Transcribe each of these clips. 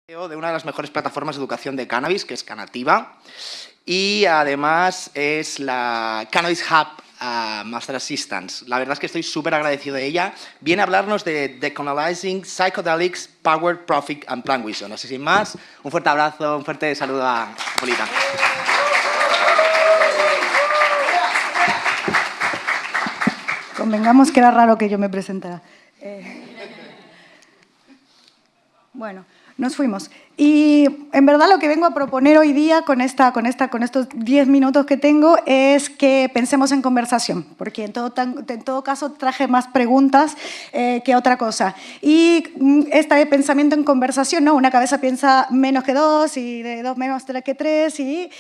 De una de las mejores plataformas de educación de cannabis, que es Cannativa, y además es la Cannabis Hub Master Assistance. La verdad es que estoy súper agradecido de ella. Viene a hablarnos de Decolonizing Psychedelics, Power, Profit and Plant Wisdom. No sé, sin más, un fuerte abrazo, un fuerte saludo a Polita. Convengamos que era raro que yo me presentara. Bueno, nos fuimos. Y en verdad lo que vengo a proponer hoy día con estos 10 minutos que tengo es que pensemos en conversación, porque en todo caso traje más preguntas que otra cosa. Y este pensamiento en conversación, ¿no? Una cabeza piensa menos que dos y de dos menos que tres, y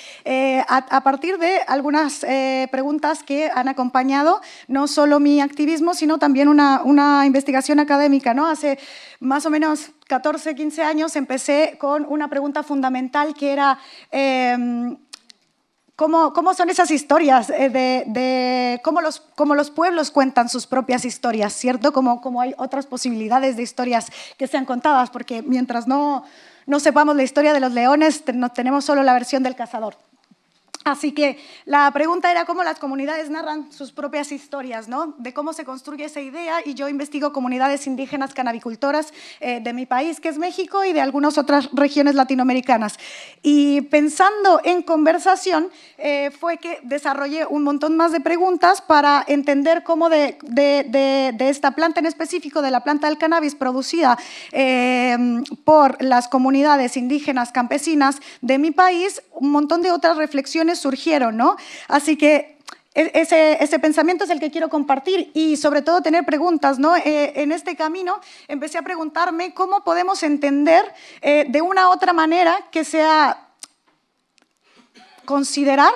a partir de algunas preguntas que han acompañado no solo mi activismo, sino también una investigación académica, ¿no? Hace más o menos 14, 15 años empecé con una pregunta fundamental que era ¿cómo son esas historias? Cómo los pueblos cuentan sus propias historias, ¿cierto? Cómo hay otras posibilidades de historias que sean contadas, porque mientras no sepamos la historia de los leones, tenemos solo la versión del cazador. Así que la pregunta era cómo las comunidades narran sus propias historias, ¿no? De cómo se construye esa idea, y yo investigo comunidades indígenas canabicultoras de mi país, que es México, y de algunas otras regiones latinoamericanas. Y pensando en conversación, fue que desarrollé un montón más de preguntas para entender cómo de esta planta en específico, de la planta del cannabis producida por las comunidades indígenas campesinas de mi país, un montón de otras reflexiones surgieron, ¿no? Así que ese pensamiento es el que quiero compartir y sobre todo tener preguntas, ¿no? En este camino empecé a preguntarme cómo podemos entender de una otra manera que sea considerar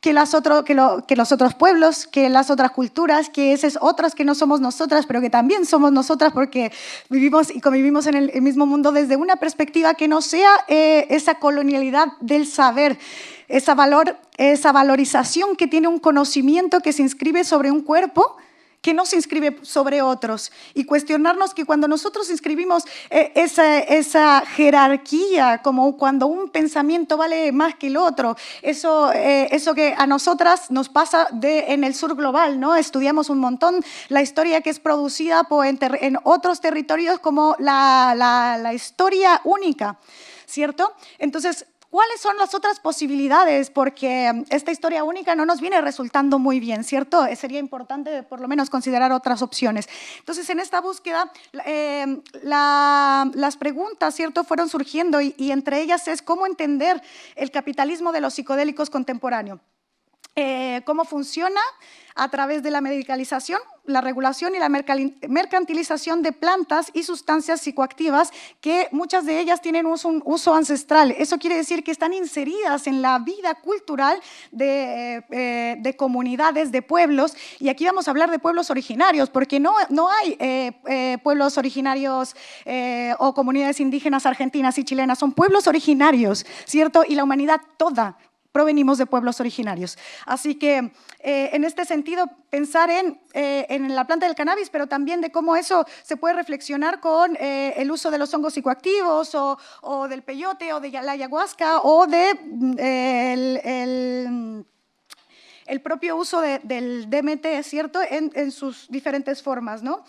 que los otros pueblos, que las otras culturas, que esas otras que no somos nosotras, pero que también somos nosotras porque vivimos y convivimos en el mismo mundo desde una perspectiva que no sea esa colonialidad del saber, esa valorización que tiene un conocimiento que se inscribe sobre un cuerpo, que no se inscribe sobre otros, y cuestionarnos que cuando nosotros inscribimos esa jerarquía, como cuando un pensamiento vale más que el otro, eso que a nosotras nos pasa en el sur global, ¿no? Estudiamos un montón la historia que es producida en otros territorios como la historia única, ¿cierto? Entonces, ¿cuáles son las otras posibilidades? Porque esta historia única no nos viene resultando muy bien, ¿cierto? Sería importante por lo menos considerar otras opciones. Entonces, en esta búsqueda, las preguntas, ¿cierto?, fueron surgiendo y entre ellas es cómo entender el capitalismo de los psicodélicos contemporáneo. ¿Cómo funciona? A través de la medicalización, la regulación y la mercantilización de plantas y sustancias psicoactivas que muchas de ellas tienen un uso ancestral. Eso quiere decir que están inseridas en la vida cultural de comunidades, de pueblos, y aquí vamos a hablar de pueblos originarios, porque no hay pueblos originarios o comunidades indígenas argentinas y chilenas, son pueblos originarios, ¿cierto? Y la humanidad toda provenimos de pueblos originarios. Así que, en este sentido, pensar en la planta del cannabis, pero también de cómo eso se puede reflexionar con el uso de los hongos psicoactivos o del peyote o de la ayahuasca o el propio uso del DMT, ¿cierto?, en sus diferentes formas, ¿no?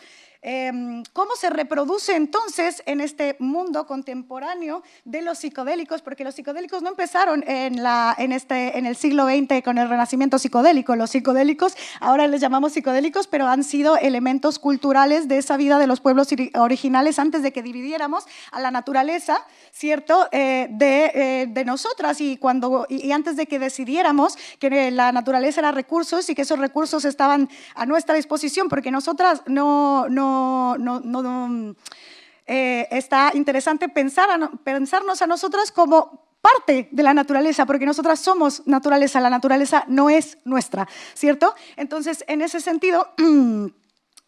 ¿Cómo se reproduce entonces en este mundo contemporáneo de los psicodélicos? Porque los psicodélicos no empezaron en el siglo XX con el renacimiento psicodélico. Los psicodélicos, ahora les llamamos psicodélicos, pero han sido elementos culturales de esa vida de los pueblos originales antes de que dividiéramos a la naturaleza, ¿cierto?, de nosotras y antes de que decidiéramos que la naturaleza era recursos y que esos recursos estaban a nuestra disposición, porque nosotras está interesante pensarnos a nosotras como parte de la naturaleza, porque nosotras somos naturaleza, la naturaleza no es nuestra, ¿cierto? Entonces, en ese sentido,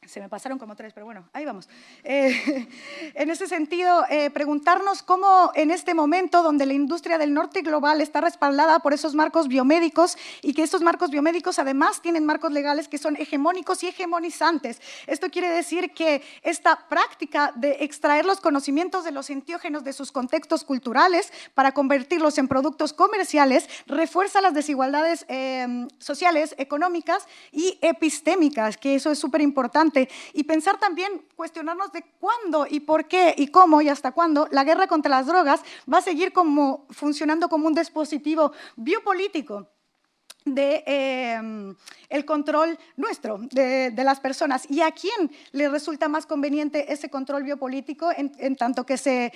Se me pasaron como 3, pero bueno, ahí vamos. En ese sentido, preguntarnos cómo en este momento donde la industria del norte global está respaldada por esos marcos biomédicos y que esos marcos biomédicos además tienen marcos legales que son hegemónicos y hegemonizantes. Esto quiere decir que esta práctica de extraer los conocimientos de los enteógenos de sus contextos culturales para convertirlos en productos comerciales refuerza las desigualdades sociales, económicas y epistémicas, que eso es súper importante. Y pensar también, cuestionarnos de cuándo y por qué y cómo y hasta cuándo la guerra contra las drogas va a seguir funcionando como un dispositivo biopolítico de el control nuestro, de las personas. ¿Y a quién le resulta más conveniente ese control biopolítico en tanto que se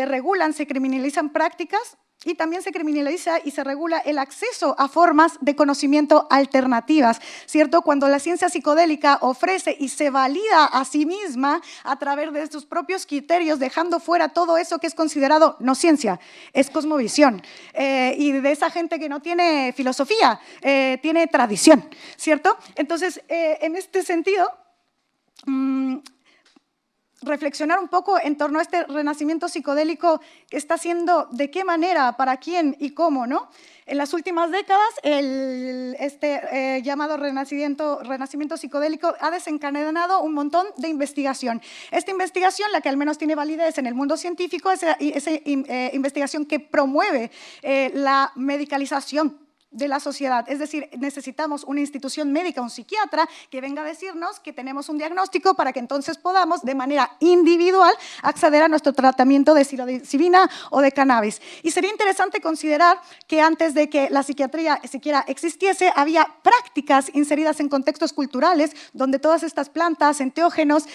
regulan, se criminalizan prácticas? Y también se criminaliza y se regula el acceso a formas de conocimiento alternativas, ¿cierto? Cuando la ciencia psicodélica ofrece y se valida a sí misma a través de sus propios criterios, dejando fuera todo eso que es considerado no ciencia, es cosmovisión. Y de esa gente que no tiene filosofía, tiene tradición, ¿cierto? Entonces, en este sentido, reflexionar un poco en torno a este renacimiento psicodélico que está haciendo, de qué manera, para quién y cómo, ¿no? En las últimas décadas, llamado renacimiento psicodélico ha desencadenado un montón de investigación. Esta investigación, la que al menos tiene validez en el mundo científico, es esa investigación que promueve la medicalización de la sociedad. Es decir, necesitamos una institución médica, un psiquiatra, que venga a decirnos que tenemos un diagnóstico para que entonces podamos, de manera individual, acceder a nuestro tratamiento de psilocibina o de cannabis. Y sería interesante considerar que antes de que la psiquiatría siquiera existiese, había prácticas inseridas en contextos culturales donde todas estas plantas, enteógenos,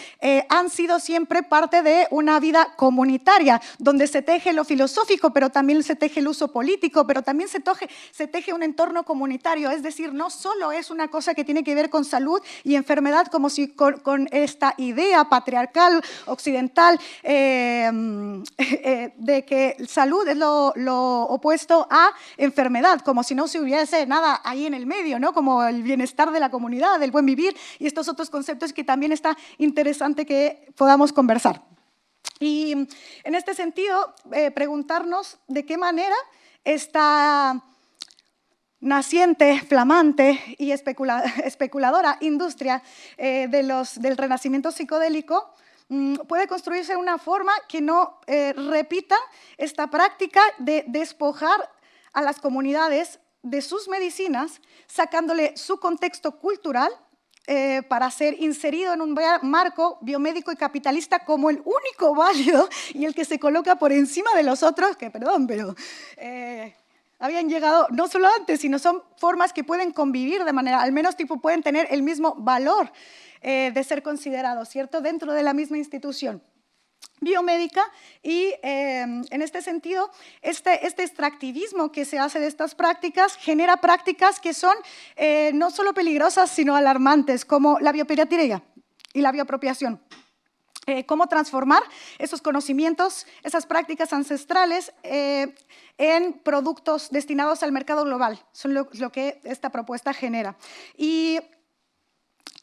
han sido siempre parte de una vida comunitaria, donde se teje lo filosófico, pero también se teje el uso político, pero también se teje un entorno comunitario, es decir, no solo es una cosa que tiene que ver con salud y enfermedad, como si con esta idea patriarcal, occidental, de que salud es lo opuesto a enfermedad, como si no se hubiese nada ahí en el medio, ¿no? Como el bienestar de la comunidad, el buen vivir y estos otros conceptos que también está interesante que podamos conversar. Y en este sentido, preguntarnos de qué manera esta naciente, flamante y especuladora industria del renacimiento psicodélico puede construirse de una forma que no repita esta práctica de despojar a las comunidades de sus medicinas, sacándole su contexto cultural para ser inserido en un marco biomédico y capitalista como el único válido y el que se coloca por encima de los otros, que perdón, pero habían llegado no solo antes, sino son formas que pueden convivir de manera, al menos pueden tener el mismo valor de ser considerados, ¿cierto?, dentro de la misma institución biomédica. Y en este sentido, este extractivismo que se hace de estas prácticas genera prácticas que son no solo peligrosas, sino alarmantes, como la biopiratería y la bioapropiación. Cómo transformar esos conocimientos, esas prácticas ancestrales en productos destinados al mercado global. Son lo que esta propuesta genera. Y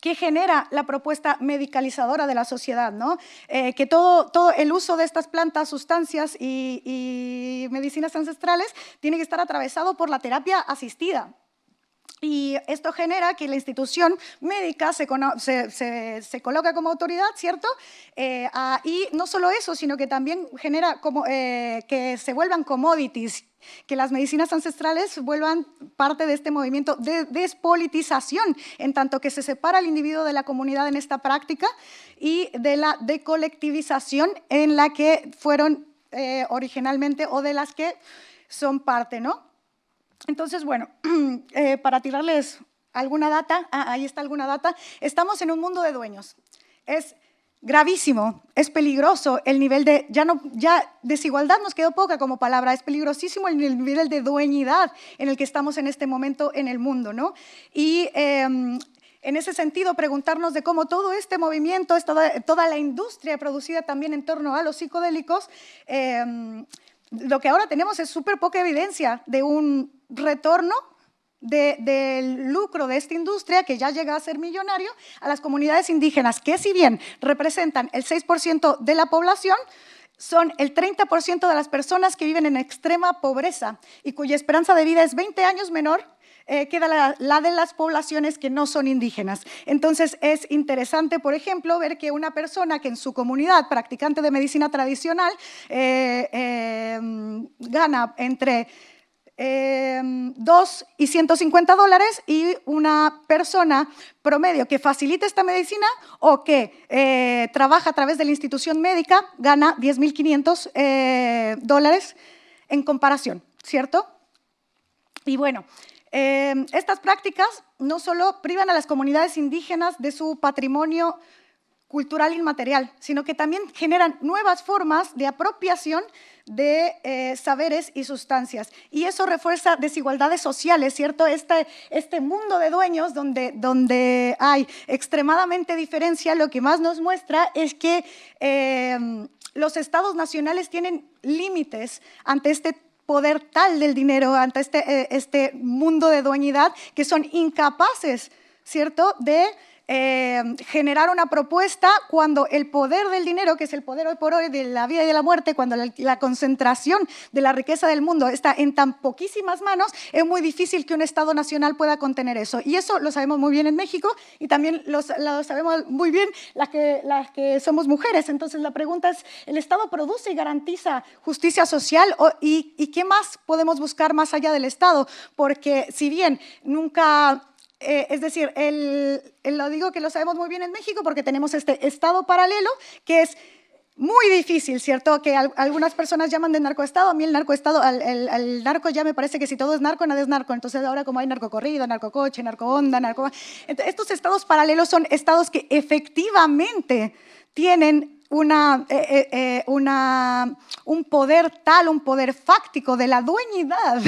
¿qué genera la propuesta medicalizadora de la sociedad, ¿no? Que todo el uso de estas plantas, sustancias y medicinas ancestrales tiene que estar atravesado por la terapia asistida. Y esto genera que la institución médica se coloca como autoridad, ¿cierto? Y no solo eso, sino que también genera que se vuelvan commodities, que las medicinas ancestrales vuelvan parte de este movimiento de despolitización, en tanto que se separa al individuo de la comunidad en esta práctica y de la decolectivización en la que fueron originalmente o de las que son parte, ¿no? Entonces, bueno, para tirarles alguna data, ahí está alguna data, estamos en un mundo de dueños. Es gravísimo, es peligroso el nivel de, ya desigualdad nos quedó poca como palabra, es peligrosísimo el nivel de dueñidad en el que estamos en este momento en el mundo, ¿no? Y en ese sentido, preguntarnos de cómo todo este movimiento, toda la industria producida también en torno a los psicodélicos, lo que ahora tenemos es súper poca evidencia de un retorno del lucro de esta industria, que ya llega a ser millonario, a las comunidades indígenas, que si bien representan el 6% de la población, son el 30% de las personas que viven en extrema pobreza y cuya esperanza de vida es 20 años menor que la de las poblaciones que no son indígenas. Entonces, es interesante, por ejemplo, ver que una persona que en su comunidad, practicante de medicina tradicional, gana entre 2 y $150 y una persona promedio que facilita esta medicina o que trabaja a través de la institución médica gana $10.500 en comparación, ¿cierto? Y bueno, estas prácticas no solo privan a las comunidades indígenas de su patrimonio cultural inmaterial, sino que también generan nuevas formas de apropiación de saberes y sustancias. Y eso refuerza desigualdades sociales, ¿cierto? Este mundo de dueños donde hay extremadamente diferencia, lo que más nos muestra es que los estados nacionales tienen límites ante este poder tal del dinero, ante este mundo de dueñidad, que son incapaces, ¿cierto?, de generar una propuesta cuando el poder del dinero, que es el poder hoy por hoy de la vida y de la muerte, cuando la concentración de la riqueza del mundo está en tan poquísimas manos, es muy difícil que un Estado nacional pueda contener eso. Y eso lo sabemos muy bien en México y también lo sabemos muy bien las que somos mujeres. Entonces la pregunta es, ¿el Estado produce y garantiza justicia social? ¿Y qué más podemos buscar más allá del Estado? Porque si bien nunca... es decir, lo digo que lo sabemos muy bien en México porque tenemos este Estado paralelo que es muy difícil, ¿cierto? Que algunas personas llaman de narcoestado. A mí el narcoestado, al narco ya me parece que si todo es narco, nada es narco. Entonces ahora como hay narcocorrido, narcocoche, narcoonda, estos estados paralelos son estados que efectivamente tienen un poder tal, un poder fáctico de la dueñidad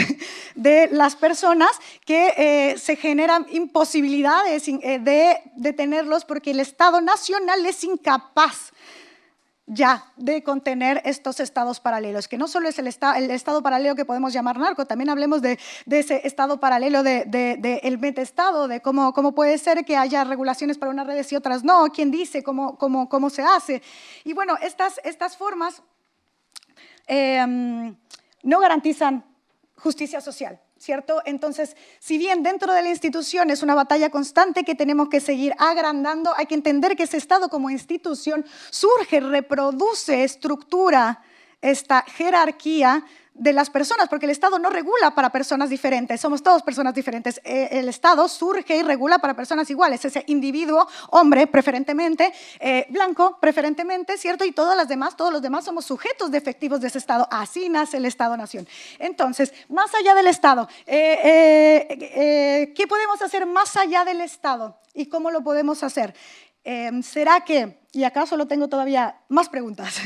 de las personas que se generan imposibilidades de detenerlos porque el Estado nacional es incapaz ya de contener estos estados paralelos, que no solo es el estado paralelo que podemos llamar narco, también hablemos de ese estado paralelo del metestado, de cómo puede ser que haya regulaciones para unas redes y otras no, quién dice, cómo se hace. Y bueno, estas formas no garantizan justicia social, ¿cierto? Entonces, si bien dentro de la institución es una batalla constante que tenemos que seguir agrandando, hay que entender que ese Estado como institución surge, reproduce, estructura esta jerarquía de las personas, porque el Estado no regula para personas diferentes, somos todos personas diferentes. El Estado surge y regula para personas iguales, ese individuo, hombre preferentemente, blanco preferentemente, ¿cierto? Y todos los demás somos sujetos de efectivos de ese Estado. Así nace el Estado-nación. Entonces, más allá del Estado, ¿qué podemos hacer más allá del Estado? ¿Y cómo lo podemos hacer? ¿Será que, y acá solo tengo todavía más preguntas,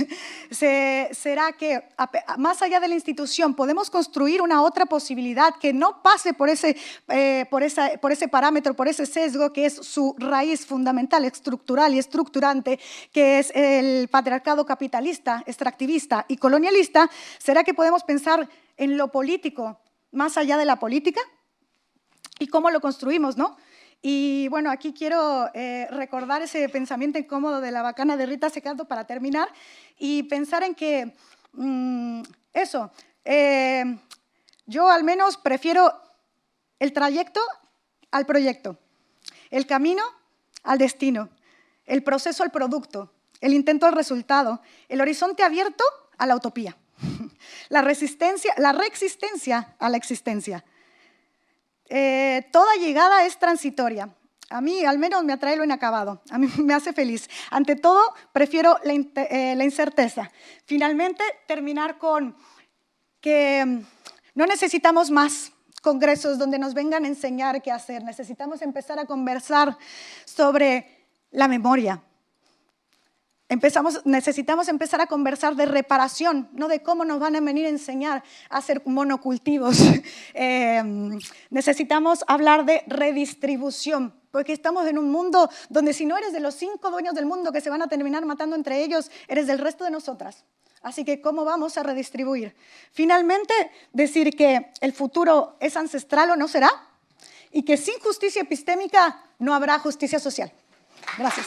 será que más allá de la institución podemos construir una otra posibilidad que no pase por ese parámetro, por ese sesgo que es su raíz fundamental, estructural y estructurante, que es el patriarcado capitalista, extractivista y colonialista? ¿Será que podemos pensar en lo político más allá de la política? ¿Y cómo lo construimos, no? Y bueno, aquí quiero recordar ese pensamiento incómodo de la bacana de Rita Secato para terminar y pensar en que yo al menos prefiero el trayecto al proyecto, el camino al destino, el proceso al producto, el intento al resultado, el horizonte abierto a la utopía, la reexistencia a la existencia. Toda llegada es transitoria. A mí, al menos, me atrae lo inacabado. A mí me hace feliz. Ante todo, prefiero la incerteza. Finalmente, terminar con que no necesitamos más congresos donde nos vengan a enseñar qué hacer. Necesitamos empezar a conversar sobre la memoria. Necesitamos empezar a conversar de reparación, no de cómo nos van a venir a enseñar a hacer monocultivos. Necesitamos hablar de redistribución, porque estamos en un mundo donde si no eres de los 5 dueños del mundo que se van a terminar matando entre ellos, eres del resto de nosotras. Así que, ¿cómo vamos a redistribuir? Finalmente, decir que el futuro es ancestral o no será. y que sin justicia epistémica no habrá justicia social. Gracias.